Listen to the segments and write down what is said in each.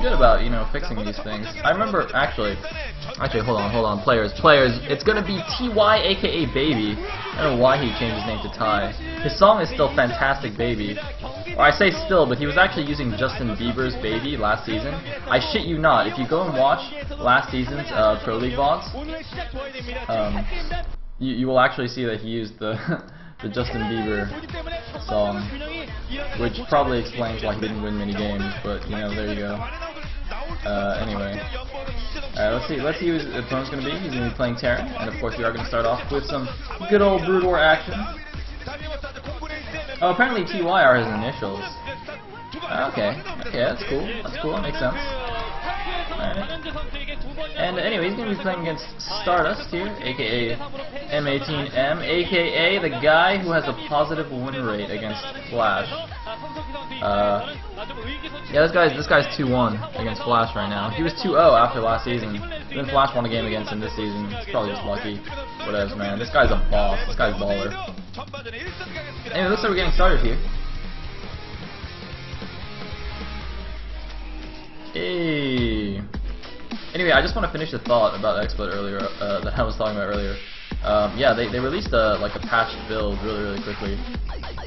good about, you know, fixing these things. I remember, actually, hold on, players, it's gonna be TY, aka Baby. I don't know why he changed his name to Ty. His song is still Fantastic Baby. Or I say still, but he was actually using Justin Bieber's Baby last season. I shit you not, if you go and watch last season's Pro League VODs, you will actually see that he used the the Justin Bieber song, which probably explains why he didn't win many games, but you know, there you go. Anyway, let's see who his opponent's going to be. He's going to be playing Terran, and of course we are going to start off with some good old Brood War action. Oh, apparently TY are his initials. Okay, that's cool, that makes sense. Alright. And anyway, he's going to be playing against StarDust here, aka M18M, aka the guy who has a positive win rate against Flash. Yeah, this guy's 2-1 against Flash right now. He was 2-0 after last season. Then Flash won a game against him this season. It's probably just lucky. Whatever, man. This guy's a boss. This guy's baller. Anyway, looks like we're getting started here. Hey. Anyway, I just want to finish the thought about XSplit earlier that I was talking about earlier. Yeah, they released like a patched build really quickly,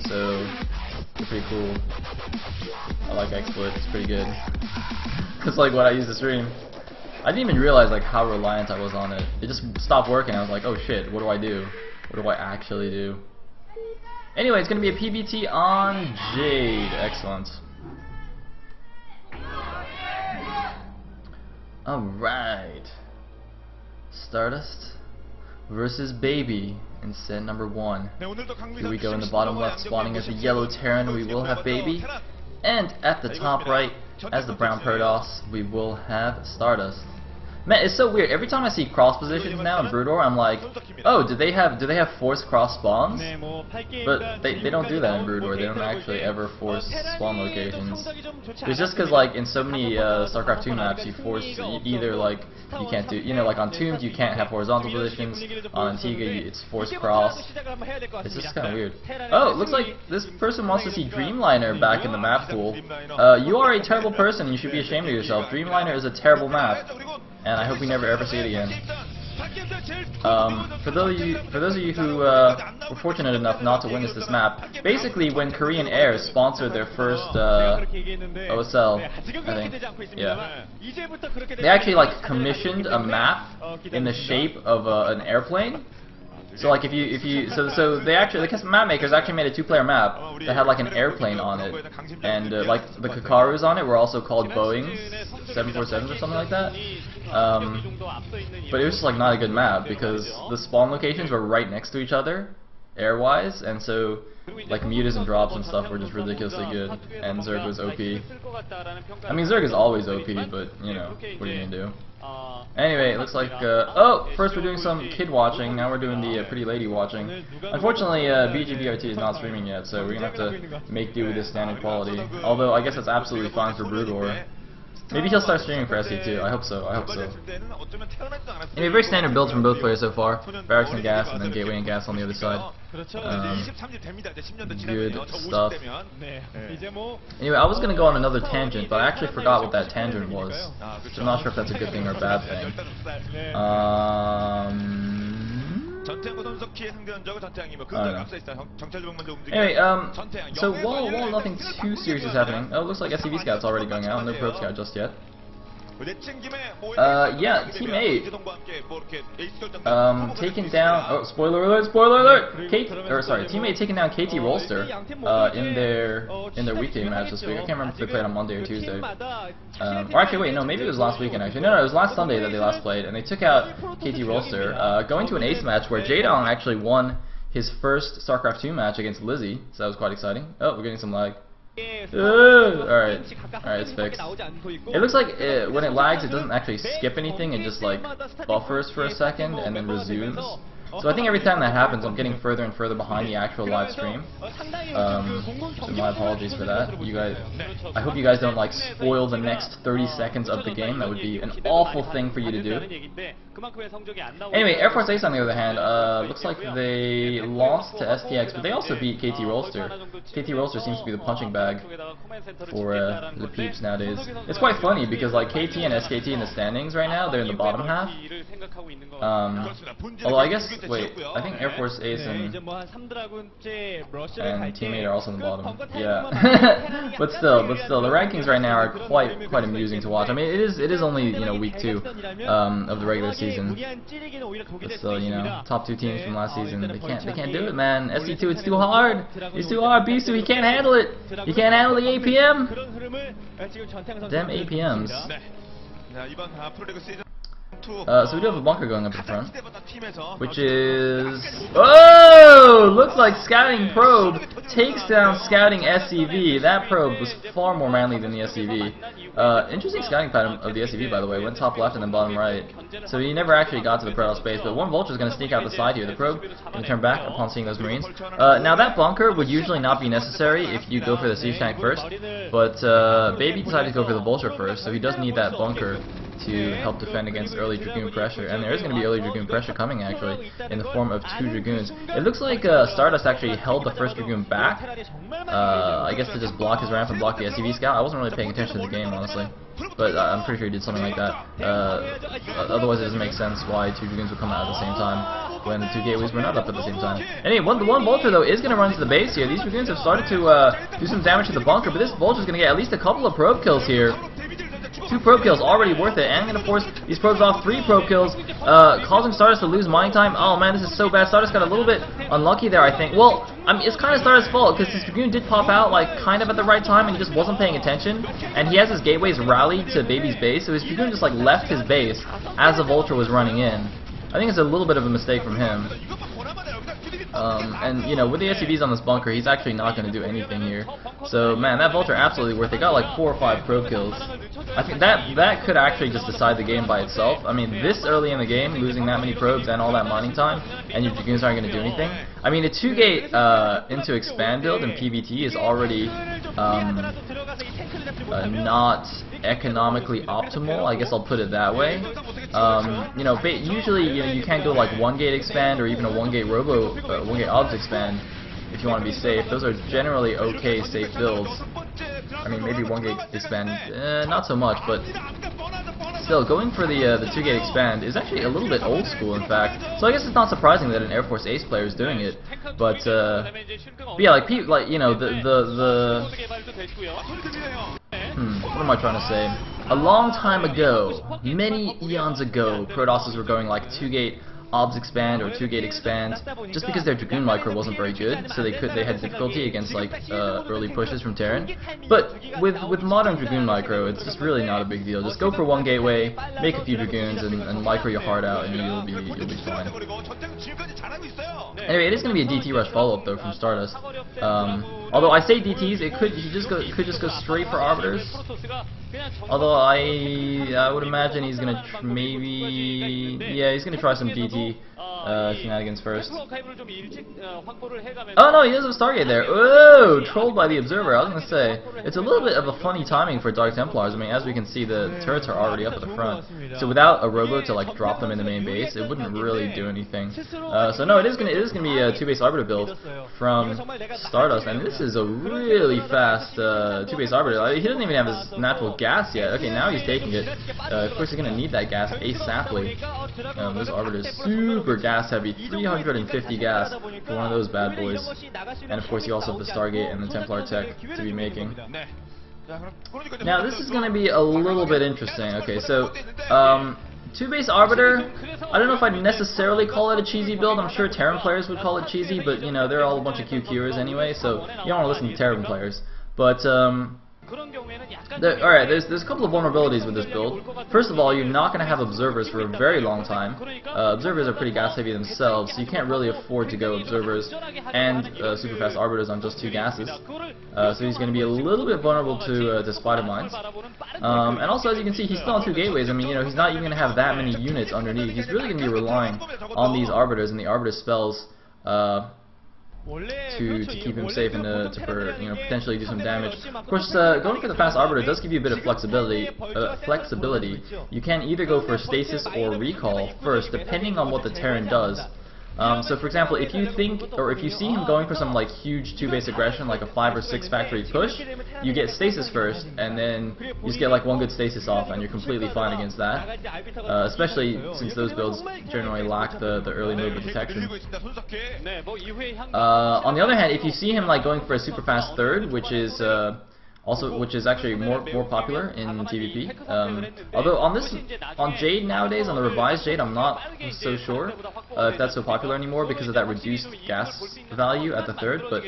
so it's pretty cool. I like XSplit; it's pretty good. It's like what I use to stream. I didn't even realize like how reliant I was on it. It just stopped working. I was like, oh shit, what do I do? What do I actually do? Anyway, it's gonna be a PBT on Jade. Excellent. Alright, StarDust versus Baby in set number 1. Here we go in the bottom left, spawning as the yellow Terran, we will have Baby. And at the top right, as the brown Protoss, we will have StarDust. Man, it's so weird. Every time I see cross positions now in Brood War, I'm like, oh, do they have forced cross spawns? But they don't do that in Brood War. They don't actually ever force spawn locations. It's just because like in so many StarCraft 2 maps, you force either like you can't do, you know, like on Tombs you can't have horizontal positions. On Antigua it's forced cross. It's just kind of weird. Oh, it looks like this person wants to see Dreamliner back in the map pool. You are a terrible person. And you should be ashamed of yourself. Dreamliner is a terrible map. And I hope we never ever see it again. For those of you who were fortunate enough not to witness this map, basically when Korean Air sponsored their first OSL, I think, yeah, they actually like commissioned a map in the shape of an airplane. So like if you so they actually, the map makers actually made a 2-player map that had like an airplane on it, and like the Kakarus on it were also called Boeing 747s or something like that. But it was just like not a good map because the spawn locations were right next to each other, air-wise, and so like mutas and drops and stuff were just ridiculously good, and Zerg was OP. I mean, Zerg is always OP, but you know, what are you gonna do? Anyway, it looks like, oh, first we're doing some kid watching, now we're doing the pretty lady watching. Unfortunately, BGBRT is not streaming yet, so we're gonna have to make do with this standard quality. Although, I guess that's absolutely fine for Brood War. Maybe he'll start streaming for SC2, I hope so, Anyway, very standard builds from both players so far. Barracks and gas, and then Gateway and gas on the other side. Good stuff. Anyway, I was going to go on another tangent, but I actually forgot what that tangent was. So I'm not sure if that's a good thing or a bad thing. Anyway, so while nothing too serious is happening, oh, it looks like SCV Scout's already going out, no Probe Scout just yet. Yeah, Team 8 taken down, oh, spoiler alert, Team 8 taking down KT Rolster in their weekday match this week. I can't remember if they played on Monday or Tuesday. Or actually, wait, no, maybe it was last weekend actually. No, it was last Sunday that they last played, and they took out KT Rolster, going to an ace match where Jadong actually won his first StarCraft 2 match against Lizzie, so that was quite exciting. Oh, we're getting some lag. Alright, it's fixed. It looks like when it lags, it doesn't actually skip anything, it just like buffers for a second and then resumes. So I think every time that happens, I'm getting further and further behind the actual live stream. So my apologies for that. You guys, I hope you guys don't like spoil the next 30 seconds of the game. That would be an awful thing for you to do. Anyway, Air Force Ace on the other hand, looks like they lost to STX, but they also beat KT Rolster. KT Rolster seems to be the punching bag for the peeps nowadays. It's quite funny because like KT and SKT in the standings right now, they're in the bottom half. Although I guess, wait, I think Air Force Ace and Teammate are also in the bottom. Yeah, but still, the rankings right now are quite amusing to watch. I mean, it is only week 2 of the regular season, but still, top 2 teams from last season, they can't do it, man. SC2, it's too hard. It's too hard. Bisu, he can't handle it. He can't handle the APM. Damn APMs. So we do have a bunker going up in front, which is... Oh! Looks like Scouting Probe takes down Scouting SCV. That probe was far more manly than the SCV. Interesting scouting pattern of the SCV, by the way. Went top left and then bottom right. So he never actually got to the Protoss base, but one Vulture is going to sneak out the side here. The probe going to turn back upon seeing those Marines. Now that bunker would usually not be necessary if you go for the siege tank first, but Baby decided to go for the Vulture first, so he does need that bunker to help defend against early Dragoon pressure, and there is going to be early Dragoon pressure coming actually in the form of 2 Dragoons. It looks like StarDust actually held the first Dragoon back, I guess to just block his ramp and block the SCV scout. I wasn't really paying attention to the game honestly, but I'm pretty sure he did something like that. Otherwise it doesn't make sense why 2 Dragoons would come out at the same time when the 2 gateways were not up at the same time. Anyway, the one Vulture though is going to run to the base here. These Dragoons have started to do some damage to the bunker, but this Vulture is going to get at least a couple of probe kills here. 2 probe kills already worth it, and I'm going to force these probes off. 3 probe kills, causing StarDust to lose mining time. Oh man, this is so bad. StarDust got a little bit unlucky there, I think. Well, I mean, it's kind of StarDust's fault, because his Dragoon did pop out, like, kind of at the right time, and he just wasn't paying attention. And he has his gateways rallied to Baby's base, so his Dragoon just, like, left his base as the Vulture was running in. I think it's a little bit of a mistake from him. And, with the SCVs on this bunker, he's actually not going to do anything here. So, man, that Vulture absolutely worth it. Got like 4 or 5 probe kills. I think that could actually just decide the game by itself. I mean, this early in the game, losing that many probes and all that mining time, and your Dragoons aren't going to do anything. I mean, a 2-gate into expand build in PvT is already not economically optimal. I guess I'll put it that way. Usually, you can't go like 1-gate expand or even a 1-gate robo, 1-gate obs expand if you want to be safe. Those are generally okay, safe builds. I mean, maybe 1-gate expand, not so much, but still, going for the 2-gate expand is actually a little bit old school, in fact. So I guess it's not surprising that an Air Force Ace player is doing it. But yeah, like what am I trying to say? A long time ago, many eons ago, Protosses were going like 2-gate obs expand or 2-gate expand, just because their Dragoon micro wasn't very good, so they had difficulty against like early pushes from Terran. But with modern Dragoon micro, it's just really not a big deal. Just go for 1 gateway, make a few Dragoons, and micro your heart out, and you'll be fine. Anyway, it is going to be a DT rush follow-up though from StarDust. Although I say DTs, it could just go straight for Arbiters. Although I would imagine he's gonna he's gonna try some DT shenanigans first. Oh no, he does have a Stargate there. Oh, trolled by the Observer. I was gonna say it's a little bit of a funny timing for Dark Templars. I mean, as we can see, the turrets are already up at the front. So without a robo to like drop them in the main base, it wouldn't really do anything. So no, it is gonna be a 2-base Arbiter build from StarDust, and this is a really fast 2-base Arbiter. He doesn't even have his natural gas yet. Okay, now he's taking it. Of course, he's gonna need that gas ASAPly. Those Arbiters super gas heavy, 350 gas for one of those bad boys. And of course, you also have the Stargate and the Templar tech to be making. Now this is gonna be a little bit interesting. Okay, so 2-base Arbiter, I don't know if I'd necessarily call it a cheesy build. I'm sure Terran players would call it cheesy, but they're all a bunch of QQers anyway, so you don't want to listen to Terran players. But Alright, there's a couple of vulnerabilities with this build. First of all, you're not going to have observers for a very long time. Observers are pretty gas heavy themselves, so you can't really afford to go observers and super fast arbiters on just 2 gases. So he's going to be a little bit vulnerable to spider mines. And also, as you can see, he's still on 2 gateways. I mean, you know, he's not even going to have that many units underneath. He's really going to be relying on these arbiters and the arbiter spells to keep him safe and to you know, potentially do some damage. Of course, going for the fast arbiter does give you a bit of flexibility. You can either go for stasis or recall first, depending on what the Terran does. So for example, if you think, or if you see him going for some like huge 2-base aggression, like a 5 or 6 factory push, you get stasis first, and then you just get like 1 good stasis off, and you're completely fine against that. Especially since those builds generally lack the early movement detection. On the other hand, if you see him like going for a super fast third, which is actually more popular in PvP. Although on Jade nowadays, on the revised Jade, I'm not so sure if that's so popular anymore because of that reduced gas value at the third. But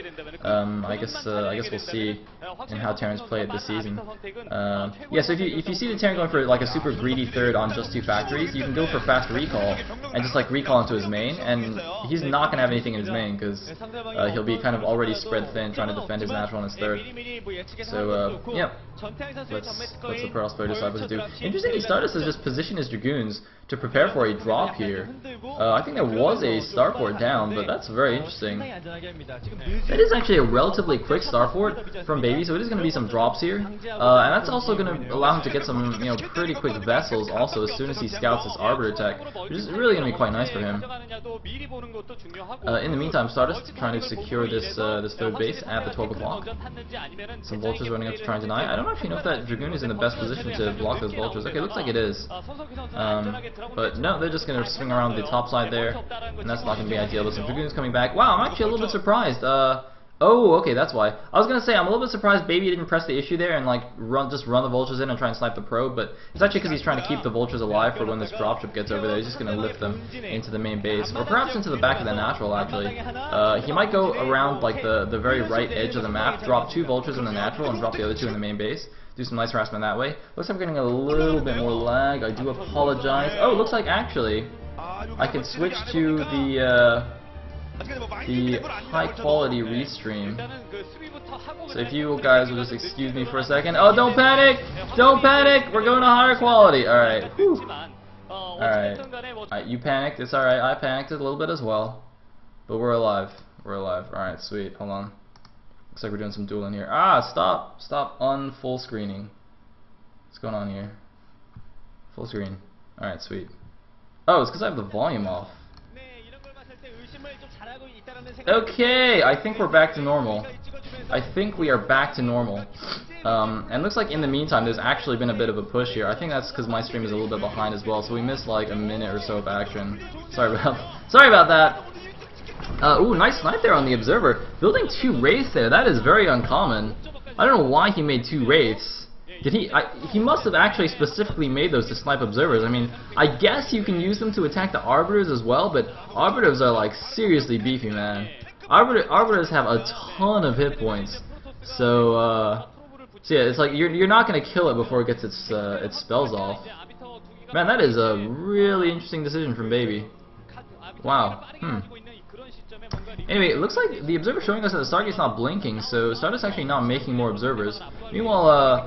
I guess we'll see in how Terrans play it this season. Yeah, so if you see the Terran going for like a super greedy third on just 2 factories, you can go for fast recall and just like recall into his main, and he's not gonna have anything in his main because he'll be kind of already spread thin trying to defend his natural on his third. So yeah, let's the Protoss player decide what to do. Interestingly, StarDust has just positioned his Dragoons to prepare for a drop here. I think there was a starport down, but that's very interesting. That is actually a relatively quick starport from Baby, so it is going to be some drops here. And that's also going to allow him to get some, you know, pretty quick vessels also as soon as he scouts his Arbiter tech, which is really going to be quite nice for him. In the meantime, StarDust trying to secure this third base at the 12 o'clock. Some vultures running up to try and deny. I don't actually know if that Dragoon is in the best position to block those vultures. Okay, looks like it is. But no, they're just going to swing around the top side there, and that's not going to be ideal. But some Dragoons coming back. Wow, I'm actually a little bit surprised. Oh, okay, that's why. I was going to say, I'm a little bit surprised Baby didn't press the issue there and like just run the vultures in and try and snipe the probe, but it's actually because he's trying to keep the vultures alive for when this dropship gets over there. He's just going to lift them into the main base, or perhaps into the back of the natural, actually. He might go around like the very right edge of the map, drop 2 vultures in the natural, and drop the other 2 in the main base. Do some nice harassment that way. Looks like I'm getting a little bit more lag. I do apologize. Oh, it looks like actually I can switch to the high quality restream. So if you guys will just excuse me for a second. Oh, don't panic! Don't panic! We're going to higher quality. Alright. Alright, you panicked. It's alright. I panicked a little bit as well. But we're alive. We're alive. Alright, sweet. Hold on. Looks like we're doing some dueling here. Ah, stop! Stop full screening. What's going on here? Full screen. Alright, sweet. Oh, it's because I have the volume off. Okay, I think we're back to normal. I think we are back to normal. And looks like in the meantime there's actually been a bit of a push here. I think that's because my stream is a little bit behind as well, so we missed like a minute or so of action. Sorry about that. Ooh, nice snipe there on the observer. Building 2 wraiths there, that is very uncommon. I don't know why he made 2 wraiths. Did he? He must have actually specifically made those to snipe observers. I mean, I guess you can use them to attack the arbiters as well, but arbiters are like seriously beefy, man. Arbiters have a ton of hit points, so yeah, it's like you're not gonna kill it before it gets its spells off. Man, that is a really interesting decision from Baby. Wow. Anyway, it looks like the observer showing us that the Stargate's not blinking, so StarDust's actually not making more observers. Meanwhile,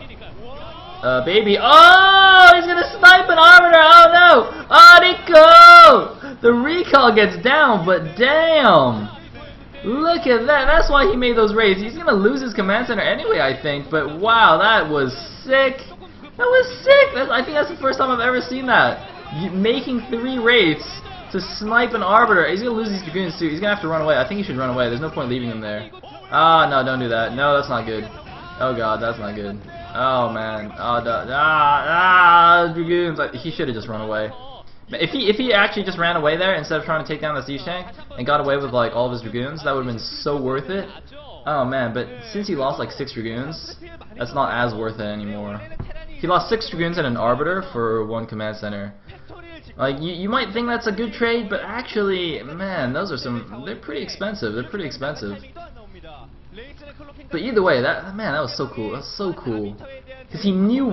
Baby, oh, he's gonna snipe an arbiter. Oh no! Oh, Nico! The recall gets down, but damn! Look at that. That's why he made those raids. He's gonna lose his command center anyway, I think. But wow, that was sick. That was sick. I think that's the first time I've ever seen that. Making 3 raids to snipe an arbiter. He's gonna lose these Dragoons too. He's gonna have to run away. I think he should run away. There's no point leaving him there. Ah, no, don't do that. No, that's not good. Oh god, that's not good. Oh man. Oh, Dragoons. He should have just run away. If he actually just ran away there instead of trying to take down the siege tank and got away with like all of his Dragoons, that would have been so worth it. Oh man, but since he lost like 6 Dragoons, that's not as worth it anymore. He lost 6 Dragoons and an arbiter for 1 command center. Like, you might think that's a good trade, but actually, man, those are they're pretty expensive. They're pretty expensive. But either way, that was so cool. That was so cool. Because he knew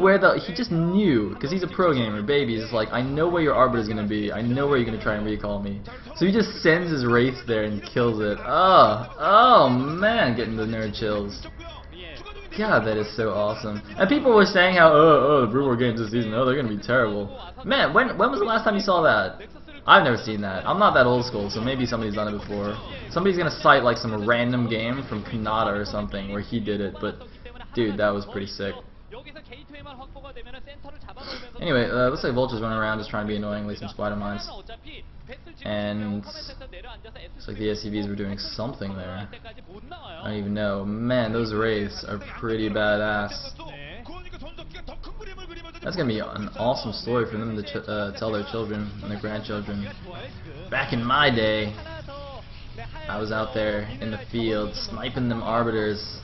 he just knew, because he's a pro gamer, baby. He's like, I know where your Arbiter's going to be. I know where you're going to try and recall me. So he just sends his Wraith there and kills it. Oh man, getting the nerd chills. God, that is so awesome. And people were saying how, the Brew War games this season, they're going to be terrible. Man, when was the last time you saw that? I've never seen that. I'm not that old school, so maybe somebody's done it before. Somebody's gonna cite like some random game from Kanata or something where he did it, but dude, that was pretty sick. Anyway, looks like Vulture's running around just trying to be annoying, leave some spider mines. And looks like the SCVs were doing something there. I don't even know. Man, those Wraiths are pretty badass. That's gonna be an awesome story for them to tell their children and their grandchildren. Back in my day, I was out there in the field sniping them Arbiters.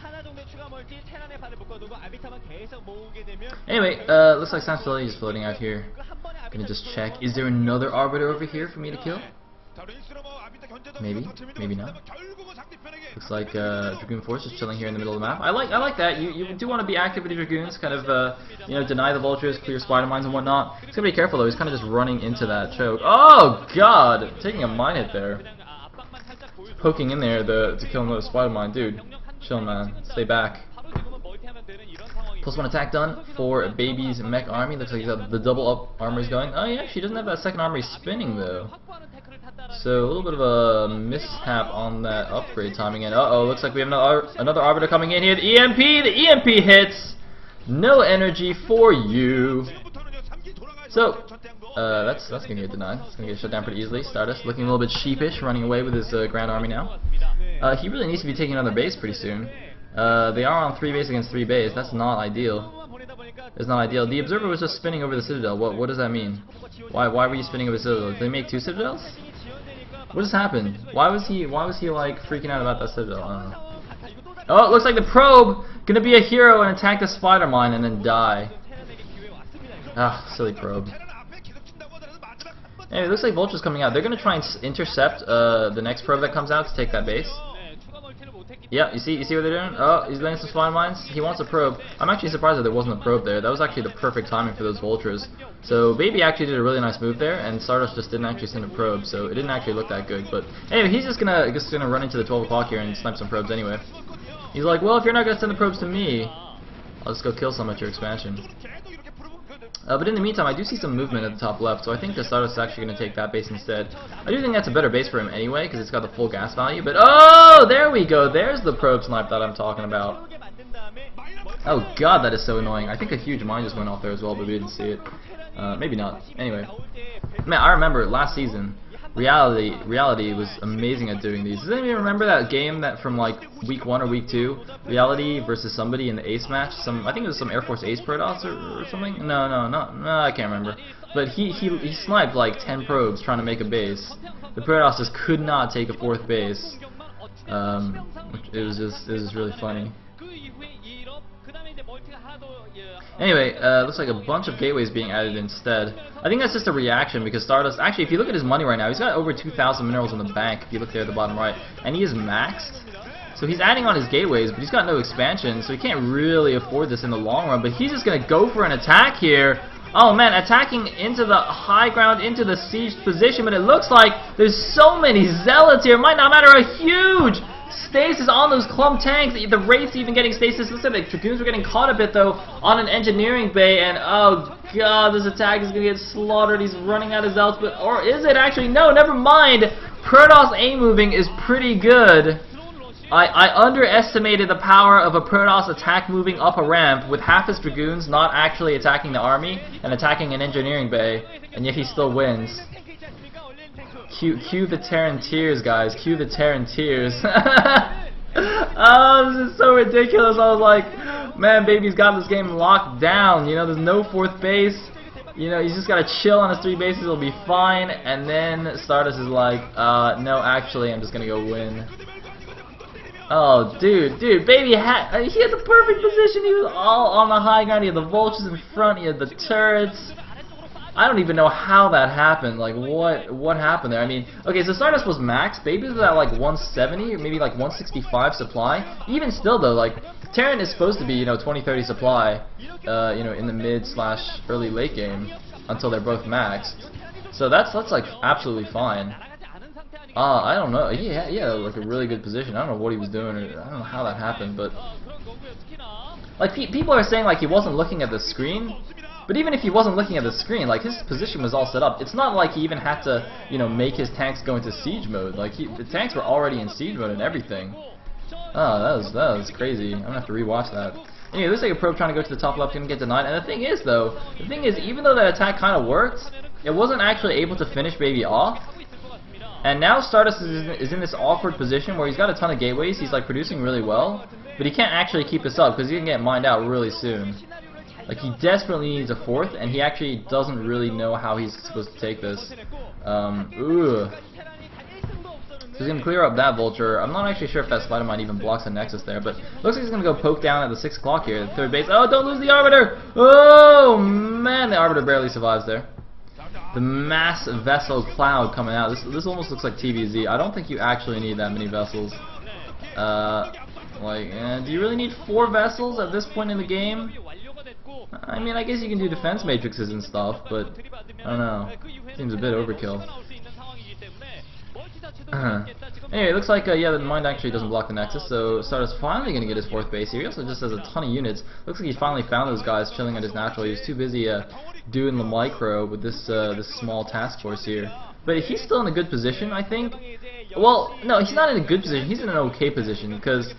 Anyway, looks like Sayle is floating out here. Gonna just check. Is there another Arbiter over here for me to kill? Maybe, maybe not. Looks like Dragoon Force is chilling here in the middle of the map. I like that. You do want to be active with your Dragoons, kind of you know, deny the Vultures, clear spider mines and whatnot. He's gonna be careful though. He's kind of just running into that choke. Oh God, taking a mine hit there, poking in there to kill another spider mine, dude. Chill, man. Stay back. +1 attack done for Baby's mech army. Looks like he's got the double up armors going. Oh yeah, she doesn't have that second armory spinning though. So a little bit of a mishap on that upgrade timing. And looks like we have another Arbiter coming in here. The EMP hits. No energy for you. So that's gonna get denied. It's gonna get shut down pretty easily. StarDust looking a little bit sheepish, running away with his Grand Army now. He really needs to be taking another base pretty soon. They are on 3 base against 3 base. That's not ideal. It's not ideal. The Observer was just spinning over the Citadel. What does that mean? Why were you spinning over the Citadel? Did they make 2 Citadels? What just happened? Why was he like freaking out about that Citadel? I don't know. Oh, it looks like the Probe gonna be a hero and attack the spider mine and then die. Ah, silly Probe. Anyway, it looks like Vulture's coming out. They're gonna try and intercept the next Probe that comes out to take that base. Yeah, you see what they're doing? Oh, he's laying some spider mines. He wants a Probe. I'm actually surprised that there wasn't a Probe there. That was actually the perfect timing for those Vultures. So Baby actually did a really nice move there, and StarDust just didn't actually send a Probe, so it didn't actually look that good. But anyway, he's just gonna run into the 12 o'clock here and snipe some Probes anyway. He's like, well, if you're not gonna send the Probes to me, I'll just go kill some at your expansion. But in the meantime, I do see some movement at the top left, so I think the StarDust is actually going to take that base instead. I do think that's a better base for him anyway, because it's got the full gas value. But oh, there we go. There's the Probe snipe that I'm talking about. Oh God, that is so annoying. I think a huge mine just went off there as well, but we didn't see it. Maybe not. Anyway, man, I remember last season. Reality was amazing at doing these. Does anybody remember that game that from like week 1 or week 2? Reality versus somebody in the ace match. I think it was some Air Force Ace Protoss or something. No, I can't remember. But he sniped like 10 probes trying to make a base. The Protoss just could not take a 4th base. It was just really funny. Anyway, looks like a bunch of gateways being added instead. I think that's just a reaction because StarDust, actually if you look at his money right now, he's got over 2,000 minerals in the bank if you look there at the bottom right, and he is maxed. So he's adding on his gateways, but he's got no expansion, so he can't really afford this in the long run, but he's just going to go for an attack here. Oh man, attacking into the high ground, into the siege position, but it looks like there's so many zealots here. It might not matter, a huge stasis on those clump tanks. The Wraiths even getting stasis. Looks like the Dragoons were getting caught a bit though on an engineering bay, and oh god, this attack is gonna get slaughtered. He's running out of zealots, but or is it actually? No, never mind. Protoss A moving is pretty good. I underestimated the power of a Protoss attack moving up a ramp with half his Dragoons not actually attacking the army and attacking an engineering bay, and yet he still wins. Cue the Terran tears, guys. Cue the Terran tears. Oh, this is so ridiculous. I was like, man, Baby's got this game locked down. You know, there's no 4th base. You know, he's just got to chill on his 3 bases. It'll be fine. And then StarDust is like, no, actually, I'm just going to go win. Oh, dude, Baby he had the perfect position. He was all on the high ground. He had the vultures in front. He had the turrets. I don't even know how that happened. Like, what happened there? I mean, okay, so StarDust was max. Baby was at like 170 or maybe like 165 supply. Even still, though, like Terran is supposed to be 20-30 supply, in the mid/early late game until they're both maxed. So that's like absolutely fine. I don't know. Yeah, like a really good position. I don't know what he was doing. I don't know how that happened, but like people are saying like he wasn't looking at the screen. But even if he wasn't looking at the screen, like his position was all set up. It's not like he even had to, make his tanks go into siege mode. Like the tanks were already in siege mode and everything. Oh, that was crazy. I'm gonna have to rewatch that. Anyway, looks like a probe trying to go to the top left, gonna get denied. And the thing is, even though that attack kind of worked, it wasn't actually able to finish Baby off. And now StarDust is in this awkward position where he's got a ton of gateways. He's like producing really well, but he can't actually keep this up because he can get mined out really soon. Like he desperately needs a fourth, and he actually doesn't really know how he's supposed to take this. So he's gonna clear up that vulture. I'm not actually sure if that spider mine even blocks the nexus there, but looks like he's gonna go poke down at the 6 o'clock here, the third base. Oh, don't lose the arbiter! Oh man, the arbiter barely survives there. The mass vessel cloud coming out. This almost looks like TVZ. I don't think you actually need that many vessels. Do you really need 4 vessels at this point in the game? I mean, I guess you can do defense matrices and stuff, but I don't know. Seems a bit overkill. Anyway, it looks like the mine actually doesn't block the nexus, so StarDust finally gonna get his 4th base here. He also just has a ton of units. Looks like he finally found those guys chilling at his natural. He was too busy doing the micro with this small task force here. But he's still in a good position, I think. Well, no, he's not in a good position. He's in an okay position because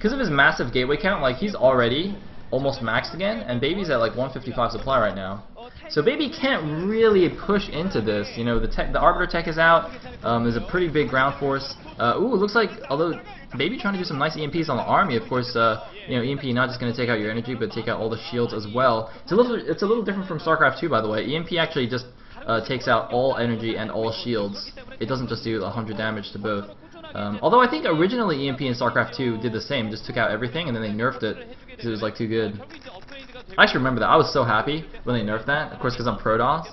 of his massive gateway count. Like he's already almost maxed again, and Baby's at like 155 supply right now. So Baby can't really push into this. The Arbiter tech is out. There's a pretty big ground force. Ooh, it looks like, although Baby trying to do some nice EMPs on the army, of course, EMP not just going to take out your energy, but take out all the shields as well. It's a little different from StarCraft 2, by the way. EMP actually just takes out all energy and all shields. It doesn't just do 100 damage to both. Although I think originally EMP in StarCraft 2 did the same, just took out everything, and then they nerfed it because it was like too good. I actually remember that. I was so happy when they nerfed that, of course, because I'm Protoss,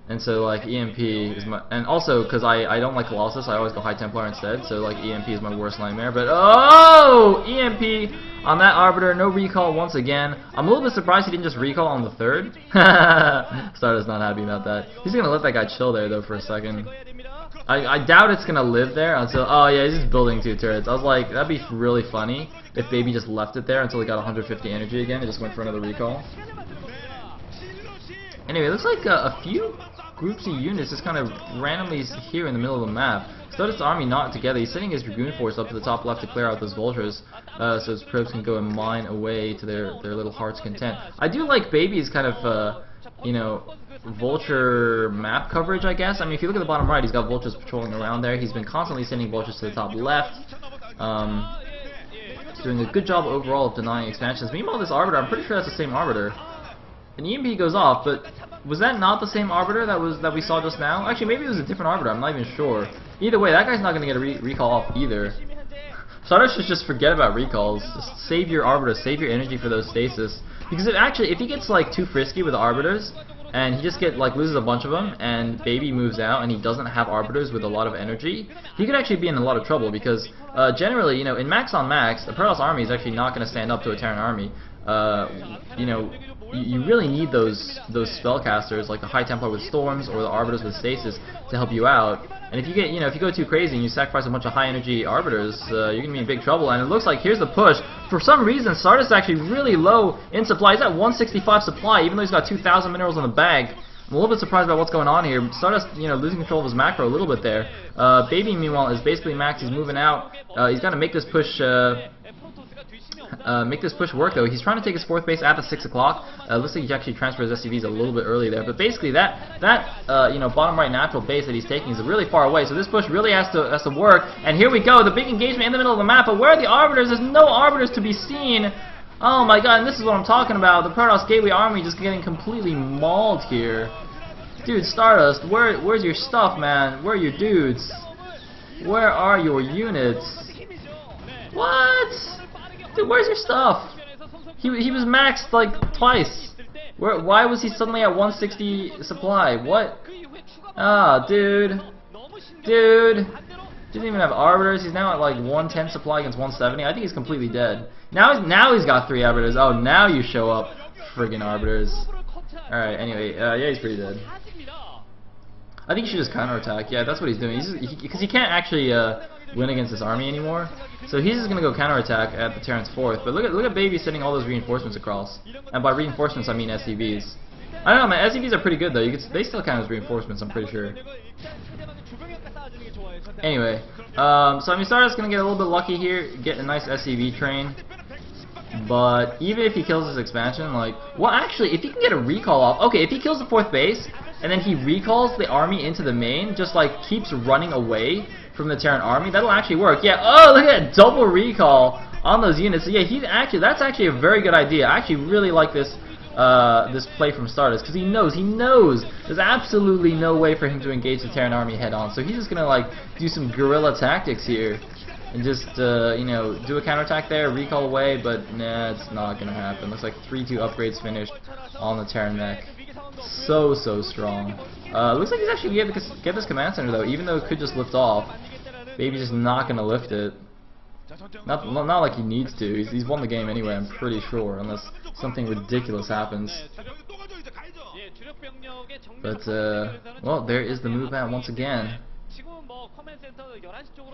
and so like EMP is my, and also because I don't like Colossus, I always go High Templar instead, so like EMP is my worst nightmare. But oh, EMP on that Arbiter, no recall once again. I'm a little bit surprised he didn't just recall on the 3rd. StarDust's not happy about that. He's gonna let that guy chill there though for a second. I doubt it's gonna live there until, oh yeah, he's just building 2 turrets. I was like, that'd be really funny if Baby just left it there until he got 150 energy again and just went for another recall. Anyway, it looks like a few groups of units just kind of randomly here in the middle of the map. StarDust's army not together. He's sending his Dragoon force up to the top left to clear out those vultures, so his probes can go and mine away to their little heart's content. I do like Baby's kind of, vulture map coverage, I guess. I mean, if you look at the bottom right, he's got vultures patrolling around there. He's been constantly sending vultures to the top left. He's doing a good job overall of denying expansions. Meanwhile, this Arbiter, I'm pretty sure that's the same Arbiter. An EMP goes off, but was that not the same Arbiter that we saw just now? Actually, maybe it was a different Arbiter. I'm not even sure. Either way, that guy's not going to get a recall off either. StarDust should just forget about recalls. Just save your Arbiter, save your energy for those stasis. Because if he gets like too frisky with the Arbiters, and he just loses a bunch of them, and Baby moves out, and he doesn't have Arbiters with a lot of energy, he could actually be in a lot of trouble, because generally, in max on max, the Protoss army is actually not going to stand up to a Terran army. You really need those spellcasters, like the High Templar with Storms, or the Arbiters with Stasis, to help you out. And if you get, if you go too crazy and you sacrifice a bunch of high energy Arbiters, you're going to be in big trouble. And it looks like here's the push. For some reason, StarDust is actually really low in supply. He's at 165 supply, even though he's got 2,000 minerals in the bag. I'm a little bit surprised about what's going on here. StarDust, losing control of his macro a little bit there. Baby, meanwhile, is basically maxed. He's moving out. He's got to make this push. Make this push work though. He's trying to take his 4th base at the 6 o'clock. Looks like he actually transfers SCVs a little bit early there. But basically that bottom right natural base that he's taking is really far away. So this push really has to work. And here we go, the big engagement in the middle of the map. But where are the Arbiters? There's no Arbiters to be seen. Oh my god, and this is what I'm talking about. The Protoss Gateway army just getting completely mauled here. Dude, StarDust, where's your stuff, man? Where are your dudes? Where are your units? What? Dude, where's your stuff? He was maxed like twice. Why was he suddenly at 160 supply? What? Ah, dude. Dude. Didn't even have arbiters. He's now at like 110 supply against 170. I think he's completely dead. Now he's got 3 arbiters. Oh, now you show up, friggin' arbiters. Alright, anyway, yeah, he's pretty dead. I think he should just counterattack. Yeah, that's what he's doing. Because he can't actually win against this army anymore. So he's just gonna go counterattack at the Terran's 4th. But look at Baby sending all those reinforcements across. And by reinforcements I mean SCVs. I don't know, man. SCVs are pretty good though. They still count as reinforcements, I'm pretty sure. Anyway, so I mean, StarDust's gonna get a little bit lucky here, get a nice SCV train. But even if he kills his expansion, like, well, actually, if he can get a recall off, okay, if he kills the 4th base and then he recalls the army into the main, just like keeps running away from the Terran army, that'll actually work. Yeah. Oh, look at that double recall on those units. So yeah, that's actually a very good idea. I actually really like this. This play from StarDust, because he knows there's absolutely no way for him to engage the Terran army head on, so he's just gonna like do some guerrilla tactics here and just you know, do a counterattack there, recall away, but nah, it's not gonna happen. Looks like 3-2 upgrades finished on the Terran mech. So strong. Looks like he's actually gonna get this command center though, even though it could just lift off. Baby's just not gonna lift it. Not like he needs to. He's won the game anyway, I'm pretty sure, unless something ridiculous happens. But, well, there is the move out once again.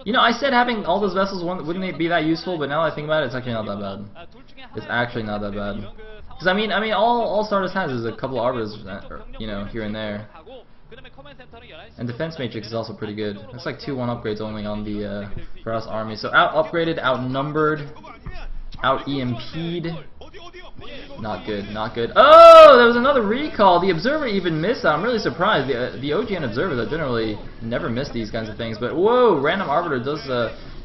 You know, I said having all those vessels wouldn't it be that useful, but now that I think about it, it's actually not that bad. It's actually not that bad. Because, I mean, all StarDust has is a couple of arbiters, you know, here and there. And defense matrix is also pretty good. It's like 2-1 upgrades only on the Protoss army. So out-upgraded, outnumbered, out-EMP'd. Not good, not good. Oh, there was another recall. The observer even missed that. I'm really surprised. The OGN observers, I generally never miss these kinds of things. But whoa, random arbiter does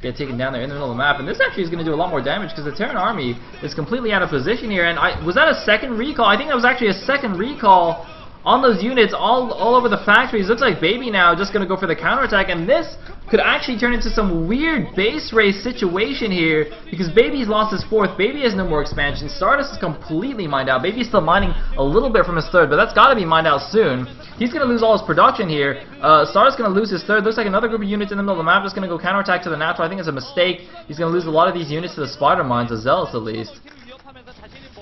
get taken down there in the middle of the map. And this actually is going to do a lot more damage because the Terran army is completely out of position here. And was that a second recall? I think that was actually a second recall on those units all over the factories. Looks like Baby now just going to go for the counterattack, and this could actually turn into some weird base race situation here because Baby's lost his 4th. Baby has no more expansion. StarDust is completely mined out. Baby's still mining a little bit from his 3rd, but that's got to be mined out soon. He's going to lose all his production here. StarDust's going to lose his 3rd. Looks like another group of units in the middle of the map is going to go counterattack to the natural. I think it's a mistake. He's going to lose a lot of these units to the spider mines, the zealots at least.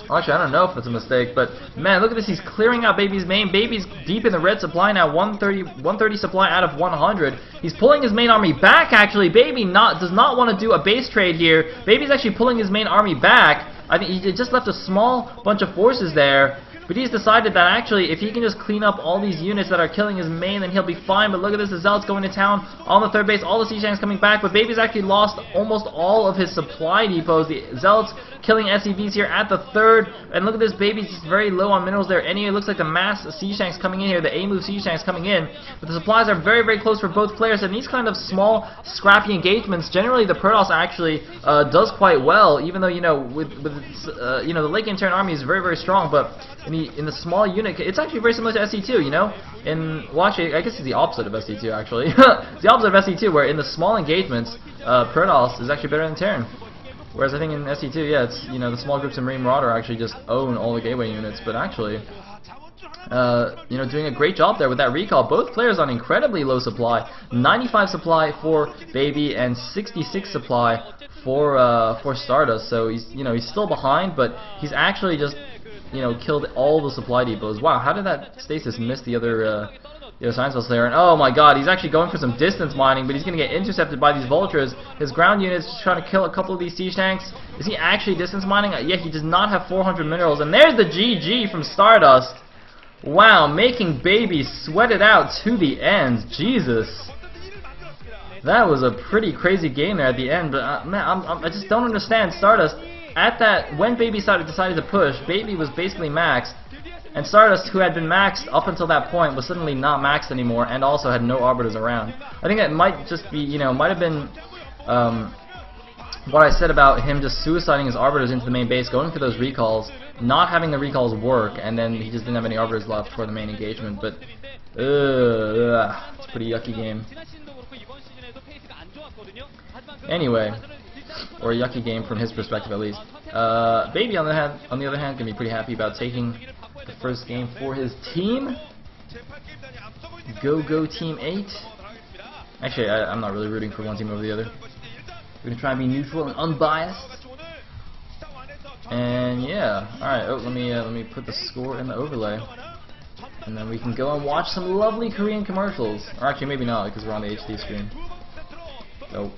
Actually, I don't know if it's a mistake, but man, look at this. He's clearing out Baby's main. Baby's deep in the red supply now, 130 supply out of 100. He's pulling his main army back, actually. Baby does not want to do a base trade here. Baby's actually pulling his main army back. I think he just left a small bunch of forces there. But he's decided that actually, if he can just clean up all these units that are killing his main, then he'll be fine. But look at this, the Zealots going to town on the 3rd base. All the siege tanks coming back, but Baby's actually lost almost all of his supply depots. The Zealots killing SCVs here at the 3rd. And look at this, Baby's just very low on minerals there. Anyway, it looks like the mass siege tanks coming in here, the A-move siege tanks coming in. But the supplies are very close for both players. And these kind of small, scrappy engagements, generally the Protoss actually does quite well. Even though, you know, with you know, the Lake Terran army is very strong, but in the small unit, it's actually very similar to SC2, you know? Well, actually, I guess it's the opposite of SC2, actually. It's the opposite of SC2, where in the small engagements, Protoss is actually better than Terran. Whereas I think in SC2, yeah, it's, you know, the small groups in Marine Marauder actually just own all the gateway units, but actually, you know, doing a great job there with that recall. Both players on incredibly low supply, 95 supply for Baby and 66 supply for StarDust. So he's, you know, he's still behind, but he's actually just, you know, killed all the supply depots. Wow, how did that stasis miss the other science vessel there? And oh my god, he's actually going for some distance mining, but he's going to get intercepted by these vultures. His ground unit's just trying to kill a couple of these siege tanks. Is he actually distance mining? Yeah, he does not have 400 minerals. And there's the GG from StarDust. Wow, making Baby sweat it out to the end. Jesus. That was a pretty crazy game there at the end, but man, I just don't understand. StarDust, at that, when Baby decided to push, Baby was basically maxed, and StarDust, who had been maxed up until that point, was suddenly not maxed anymore, and also had no arbiters around. I think that might just be, you know, might have been what I said about him just suiciding his arbiters into the main base, going for those recalls, not having the recalls work, and then he just didn't have any arbiters left for the main engagement. But it's a pretty yucky game. Anyway, or a yucky game from his perspective at least. Baby on the other hand can be pretty happy about taking the first game for his team. Go Team 8. Actually, I'm not really rooting for one team over the other. We're gonna try and be neutral and unbiased. And yeah, alright, let me put the score in the overlay. And then we can go and watch some lovely Korean commercials. Or actually maybe not, because we're on the HD screen. Oh,